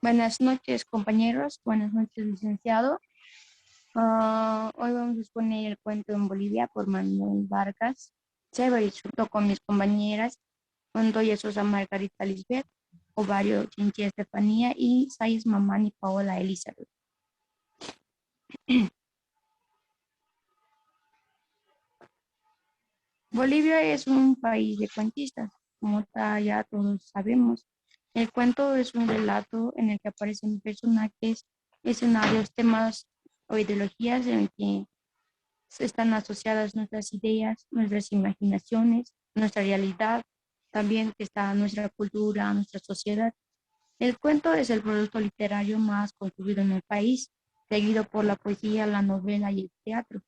Buenas noches, compañeros. Buenas noches, licenciado. Hoy vamos a exponer el cuento en Bolivia por Manuel Vargas. Chévere, junto con mis compañeras Montoya Sosa Margarita Lisbeth, Ovario Chinchilla Estefanía y Sayas Mamani Paola Elizabeth. Bolivia es un país de cuentistas, como ya todos sabemos. El cuento es un relato en el que aparecen personajes, escenarios, temas o ideologías en el que están asociadas nuestras ideas, nuestras imaginaciones, nuestra realidad, también está nuestra cultura, nuestra sociedad. El cuento es el producto literario más construido en el país, seguido por la poesía, la novela y el teatro.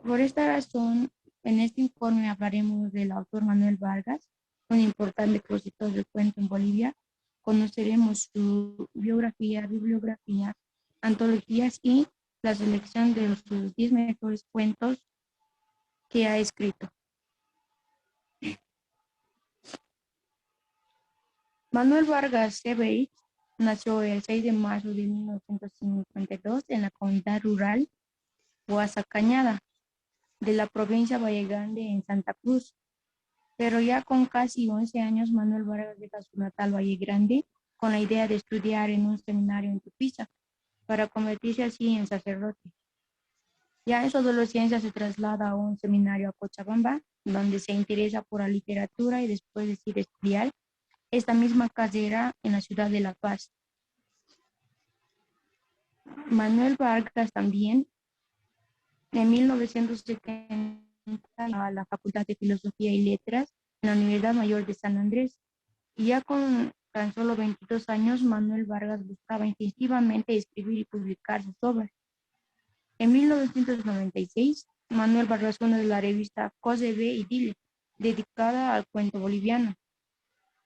Por esta razón, en este informe hablaremos del autor Manuel Vargas, un importante expositor del cuento en Bolivia. Conoceremos su biografía, bibliografía, antologías y la selección de sus 10 mejores cuentos que ha escrito. Manuel Vargas Severich nació el 6 de marzo de 1952 en la comunidad rural Huasacañada de la provincia Valle Grande en Santa Cruz. Pero ya con casi 11 años, Manuel Vargas deja su natal Valle Grande con la idea de estudiar en un seminario en Tupiza para convertirse así en sacerdote. Ya en su adolescencia se traslada a un seminario a Cochabamba, donde se interesa por la literatura y después decide estudiar esta misma carrera en la ciudad de La Paz. Manuel Vargas también, en 1970, a la Facultad de Filosofía y Letras en la Universidad Mayor de San Andrés. Y ya con tan solo 22 años, Manuel Vargas buscaba intensivamente escribir y publicar sus obras. En 1996, Manuel Vargas fundó la revista Cose Ve y Dile, dedicada al cuento boliviano.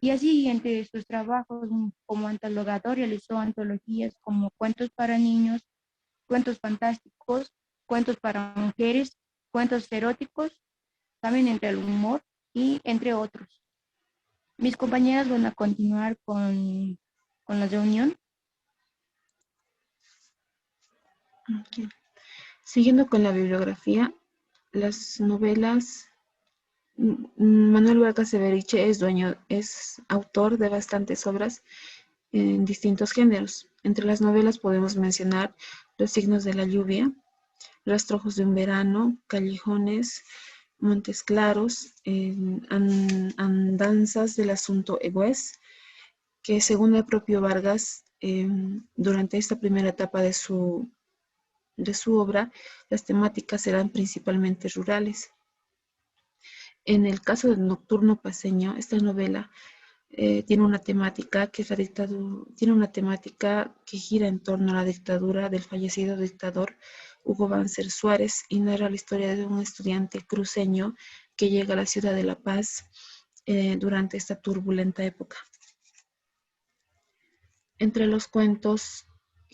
Y así, entre sus trabajos como antologador, realizó antologías como Cuentos para niños, Cuentos fantásticos, Cuentos para mujeres, Cuentos eróticos, también entre el humor y entre otros. Mis compañeras van a continuar con la reunión. Okay. Siguiendo con la bibliografía, las novelas, Manuel Vargas Severiche es autor de bastantes obras en distintos géneros. Entre las novelas podemos mencionar Los signos de la lluvia, Rastrojos de un verano, Callejones, Montes Claros, Andanzas del asunto Egués, que según el propio Vargas, durante esta primera etapa de su obra, las temáticas eran principalmente rurales. En el caso del Nocturno Paceño, esta novela tiene una temática que es la dictadura, tiene una temática que gira en torno a la dictadura del fallecido dictador Hugo Banzer Suárez y narra la historia de un estudiante cruceño que llega a la ciudad de La Paz durante esta turbulenta época. Entre los cuentos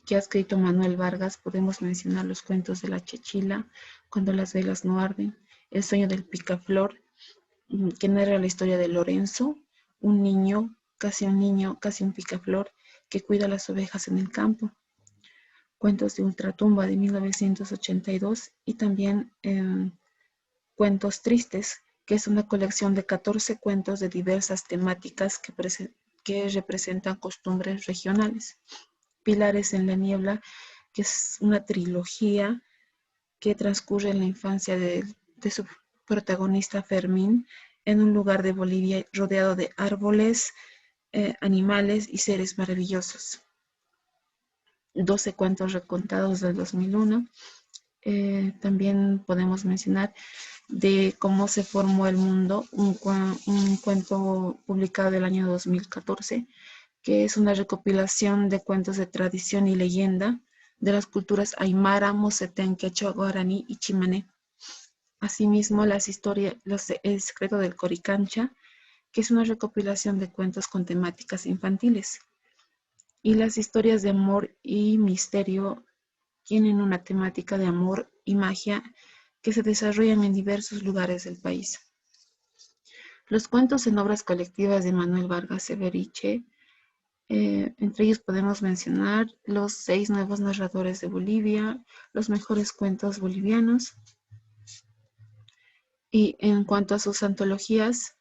que ha escrito Manuel Vargas podemos mencionar los cuentos de la Chechila, Cuando las velas no arden, El sueño del picaflor, que narra la historia de Lorenzo, un niño, casi un picaflor, que cuida las ovejas en el campo. Cuentos de Ultratumba de 1982 y también Cuentos Tristes, que es una colección de 14 cuentos de diversas temáticas que representan costumbres regionales. Pilares en la niebla, que es una trilogía que transcurre en la infancia de su protagonista Fermín en un lugar de Bolivia rodeado de árboles, animales y seres maravillosos. 12 cuentos recontados del 2001. También podemos mencionar de cómo se formó el mundo, un cuento publicado del año 2014, que es una recopilación de cuentos de tradición y leyenda de las culturas aymara, mozetén, quechua, guaraní y chimané. Asimismo, El secreto del Coricancha, que es una recopilación de cuentos con temáticas infantiles. Y las historias de amor y misterio tienen una temática de amor y magia que se desarrollan en diversos lugares del país. Los cuentos en obras colectivas de Manuel Vargas Severiche Entre ellos podemos mencionar los 6 nuevos narradores de Bolivia, los mejores cuentos bolivianos. Y en cuanto a sus antologías,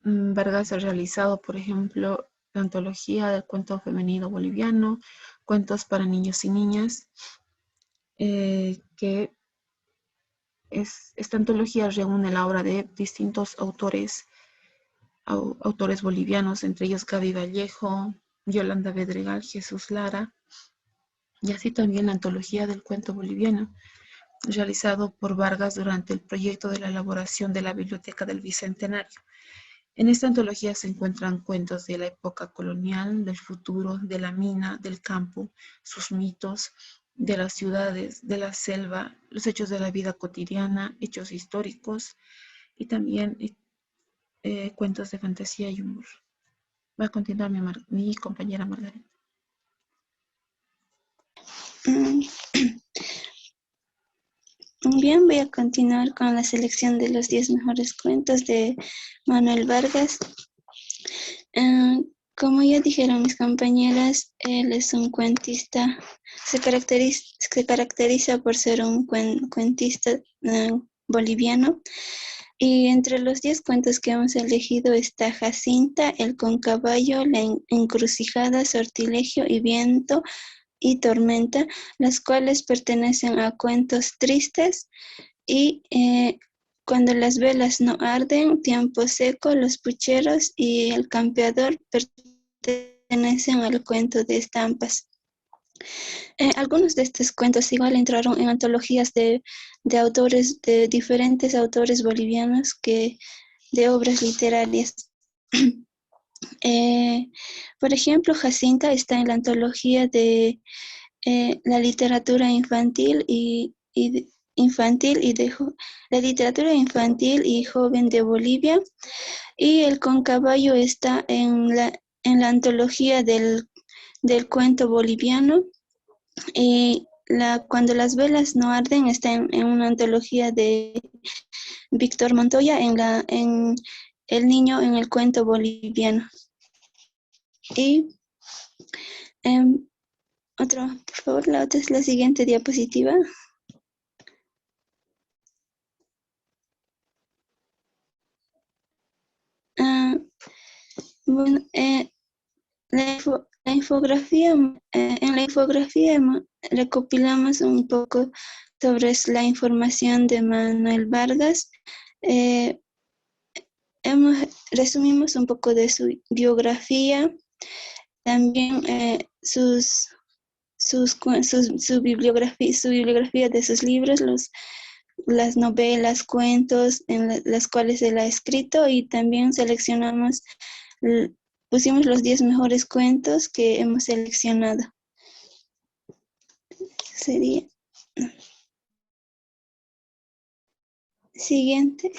Vargas ha realizado, por ejemplo, la antología del cuento femenino boliviano, cuentos para niños y niñas, que esta antología reúne la obra de distintos autores bolivianos, entre ellos Gaby Vallejo, Yolanda Bedregal, Jesús Lara, y así también la antología del cuento boliviano, realizado por Vargas durante el proyecto de la elaboración de la Biblioteca del Bicentenario. En esta antología se encuentran cuentos de la época colonial, del futuro, de la mina, del campo, sus mitos, de las ciudades, de la selva, los hechos de la vida cotidiana, hechos históricos y también cuentos de fantasía y humor. Va a continuar mi compañera Margarita. Mm, Bien, voy a continuar con la selección de los 10 mejores cuentos de Manuel Vargas. Como ya dijeron mis compañeras, él es un cuentista, se caracteriza por ser un cuentista boliviano. Y entre los 10 cuentos que hemos elegido está Jacinta, El Concaballo, La Encrucijada, Sortilegio y Viento y Tormenta, las cuales pertenecen a cuentos tristes, y Cuando las velas no arden, Tiempo seco, Los pucheros y El campeador pertenecen al cuento de estampas. Algunos de estos cuentos igual entraron en antologías de autores, de diferentes autores bolivianos, de obras literarias. Por ejemplo, Jacinta está en la antología de la literatura infantil la literatura infantil y joven de Bolivia, y El Concaballo está en la antología del cuento boliviano, y Cuando las velas no arden está en una antología de Víctor Montoya, en El niño en el cuento boliviano. Y por favor, la otra es la siguiente diapositiva. Bueno, la infografía, en la infografía recopilamos un poco sobre la información de Manuel Vargas. Resumimos un poco de su biografía, también su bibliografía de sus libros, las novelas, cuentos en las cuales él ha escrito, y también pusimos los 10 mejores cuentos que hemos seleccionado. Sería siguiente.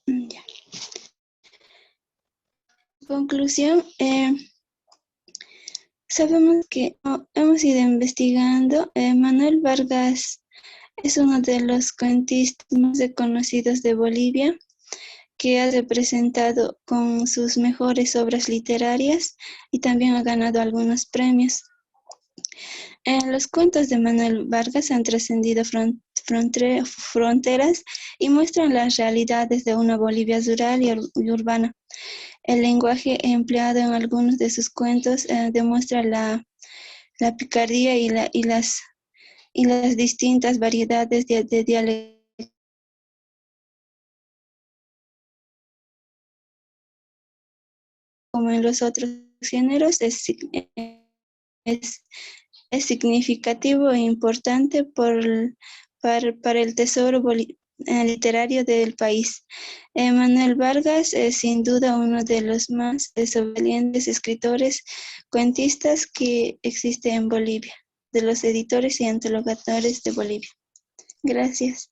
Ya. Conclusión, sabemos que hemos ido investigando. Manuel Vargas es uno de los cuentistas más reconocidos de Bolivia, que ha representado con sus mejores obras literarias y también ha ganado algunos premios. Los cuentos de Manuel Vargas han trascendido fronteras y muestran las realidades de una Bolivia rural y urbana. El lenguaje empleado en algunos de sus cuentos demuestra la picardía y las distintas variedades de dialectos. Como en los otros géneros, es significativo e importante para el tesoro literario del país. Manuel Vargas es sin duda uno de los más sobresalientes escritores cuentistas que existe en Bolivia, de los editores y antologadores de Bolivia. Gracias.